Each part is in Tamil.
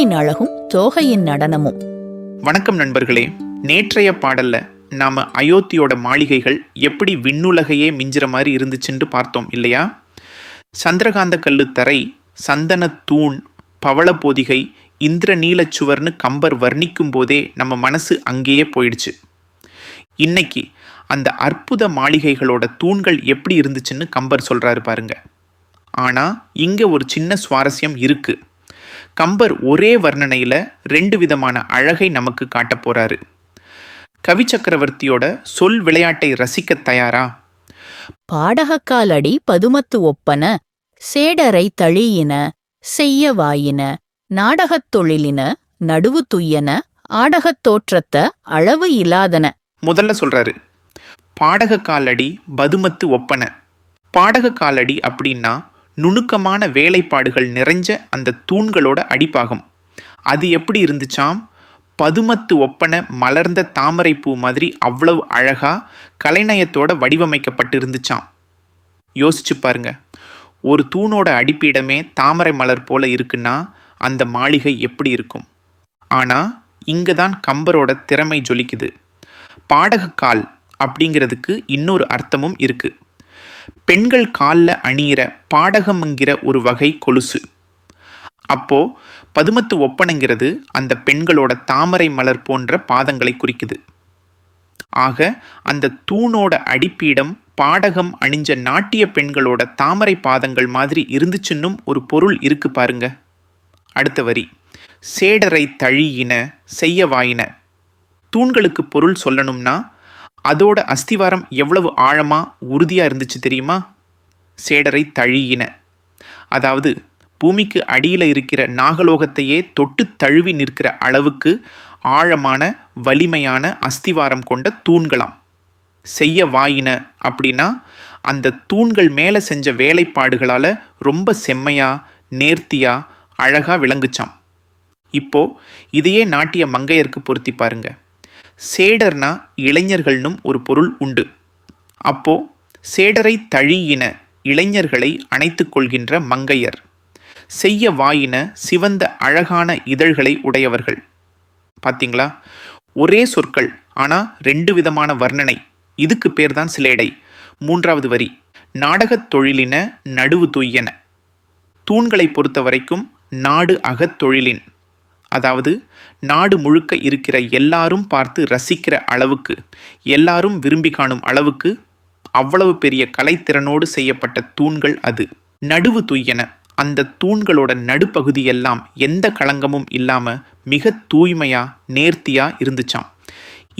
தூணின் அழகும் தோகையின் நடனமும். வணக்கம் நண்பர்களே. நேற்றைய பாடல்ல நாம அயோத்தியோட மாளிகைகள் எப்படி விண்ணுலகையே மிஞ்சிற மாதிரி இருந்துச்சுன்னு பார்த்தோம் இல்லையா? சந்திரகாந்த கல்லு தரை, சந்தன தூண், பவள போதிகை, இந்திரநீலச் சுவர்னு கம்பர் வர்ணிக்கும் போதே நம்ம மனசு அங்கேயே போயிடுச்சு. இன்னைக்கு அந்த அற்புத மாளிகைகளோட தூண்கள் எப்படி இருந்துச்சுன்னு கம்பர் சொல்றாரு பாருங்க. ஆனா இங்க ஒரு சின்ன சுவாரஸ்யம் இருக்கு. கம்பர் ஒரே வர்ணனையில 2 விதமான அழகை நமக்கு காட்ட போறாரு. கவி சக்கரவர்த்தியோட சொல் விளையாட்டை ரசிக்க தயாரா? பாடகக்காலடி பதுமத்து ஒப்பன, சேடரை தழியின, செய்ய வாயின, நாடகத் தொழிலின, நடுவு துய்யன, ஆடகத் தோற்றத்த அளவு இலாதன. முதல்ல சொல்றாரு, பாடக காலடி பதுமத்து ஒப்பன. பாடக காலடி அப்படின்னா நுணுக்கமான வேலைப்பாடுகள் நிறைஞ்ச அந்த தூண்களோட அடிப்பாகம். அது எப்படி இருந்துச்சாம்? பதுமத்து ஒப்பன மலர்ந்த தாமரை பூ மாதிரி அவ்வளவு அழகா கலைநயத்தோட வடிவமைக்கப்பட்டு இருந்துச்சாம். யோசிச்சு பாருங்க, ஒரு தூணோட அடிப்பீடமே தாமரை மலர் போல இருக்குன்னா அந்த மாளிகை எப்படி இருக்கும்? ஆனா இங்க தான் கம்பரோட திறமை ஜொலிக்குது. பாடகக்கால் அப்படிங்கிறதுக்கு இன்னொரு அர்த்தமும் இருக்கு. பெண்கள் காலில் அணியிற பாடகம்ங்கிற ஒரு வகை கொலுசு. அப்போ பதுமத்து ஒப்பனைங்கிறது அந்த பெண்களோட தாமரை மலர் போன்ற பாதங்களை குறிக்குது. ஆக அந்த தூணோட அடிப்பீடம் பாடகம் அணிஞ்ச நாட்டிய பெண்களோட தாமரை பாதங்கள் மாதிரி இருந்துச்சுன்னும் ஒரு பொருள் இருக்கு பாருங்க. அடுத்த வரி, சேடரை தழியின, செய்ய வாயின. தூண்களுக்கு பொருள் சொல்லணும்னா அதோட அஸ்திவாரம் எவ்வளவு ஆழமா உறுதியா இருந்துச்சு தெரியுமா? சேடரை தழியின, அதாவது பூமிக்கு அடியில் இருக்கிற நாகலோகத்தையே தொட்டு தழுவி நிற்கிற அளவுக்கு ஆழமான வலிமையான அஸ்திவாரம் கொண்ட தூண்களாம். செய்ய வாயின அப்படின்னா அந்த தூண்கள் மேலே செஞ்ச வேலைப்பாடுகளால் ரொம்ப செம்மையா நேர்த்தியா அழகா விளங்குச்சாம். இப்போ இதையே நாட்டிய மங்கையருக்கு பொருத்தி பாருங்க. சேடர்னா இளைஞர்கள்னும் ஒரு பொருள் உண்டு. அப்போ சேடரை தழியின இளைஞர்களை அணைத்து கொள்கின்ற மங்கையர், செய்ய வாயின சிவந்த அழகான இதழ்களை உடையவர்கள். பார்த்தீங்களா? ஒரே சொற்கள் ஆனா 2 விதமான வர்ணனை. இதுக்கு பேர் தான் சிலேடை. 3வது வரி, நாடகத் தொழிலின, நடுவு துய்யன. தூண்களை பொறுத்த வரைக்கும் நாடு அகத்தொழிலின், அதாவது நாடு முழுக்க இருக்கிற எல்லாரும் பார்த்து ரசிக்கிற அளவுக்கு, எல்லாரும் விரும்பி காணும் அளவுக்கு அவ்வளவு பெரிய கலைத்திறனோடு செய்யப்பட்ட தூண்கள் அது. நடுவு துய்யன, அந்த தூண்களோட நடுப்பகுதியெல்லாம் எந்த களங்கமும் இல்லாம மிக தூய்மையா நேர்த்தியா இருந்துச்சாம்.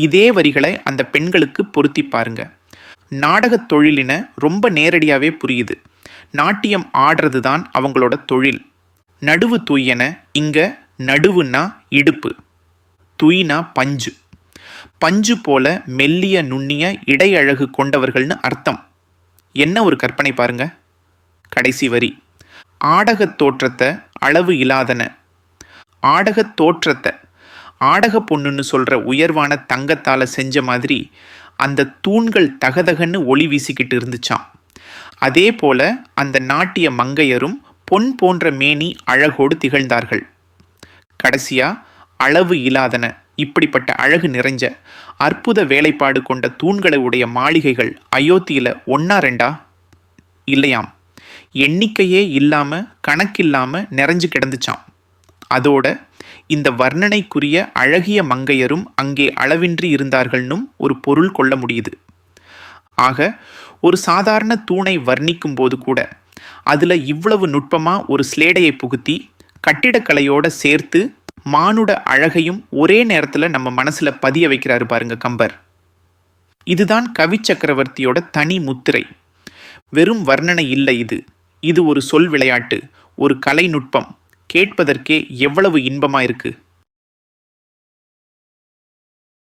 இதே வரிகளை அந்த பெண்களுக்கு பொருத்தி பாருங்க. நாடகத் தொழிலின ரொம்ப நேரடியாவே புரியுது. நாட்டியம் ஆடுறது தான் அவங்களோட தொழில். நடுவு துய்யன, இங்க நடுவுன்னா இடுப்பு, துயினா பஞ்சு. பஞ்சு போல மெல்லிய நுண்ணிய இடையழகு கொண்டவர்கள்னு அர்த்தம். என்ன ஒரு கற்பனை பாருங்க. கடைசி வரி, ஆடகத் தோற்றத்தை அளவு இலாதன. ஆடகத் தோற்றத்தை ஆடக பொண்ணுன்னு சொல்ற உயர்வான தங்கத்தால செஞ்ச மாதிரி அந்த தூண்கள் தகதகன்னு ஒளி வீசிக்கிட்டு இருந்துச்சாம். அதே போல அந்த நாட்டிய மங்கையரும் பொன் போன்ற மேனி அழகோடு திகழ்ந்தார்கள். கடைசியா அளவு இலாதன, இப்படிப்பட்ட அழகு நிறைஞ்ச அற்புத வேலைப்பாடு கொண்ட தூண்களை உடைய மாளிகைகள் அயோத்தியில 1-2 இல்லையாம், எண்ணிக்கையே இல்லாம கணக்கில்லாம நிறைஞ்சு கிடந்துச்சாம். அதோட இந்த வர்ணனைக்குரிய அழகிய மங்கையரும் அங்கே அளவின்றி இருந்தார்கள்னும் ஒரு பொருள் கொள்ள முடியுது. ஆக ஒரு சாதாரண தூணை வர்ணிக்கும் போது கூட அதுல இவ்வளவு நுட்பமா ஒரு ஸ்லேடையை புகுத்தி கட்டிடக்கலையோட சேர்த்து மானுட அழகையும் ஒரே நேரத்தில் நம்ம மனசுல பதிய வைக்கிறாரு பாருங்க கம்பர். இதுதான் கவி சக்கரவர்த்தியோட தனி முத்திரை. வெறும் வர்ணனை இல்லை இது. இது ஒரு சொல் விளையாட்டு, ஒரு கலை நுட்பம். கேட்பதற்கே எவ்வளவு இன்பமா இருக்கு.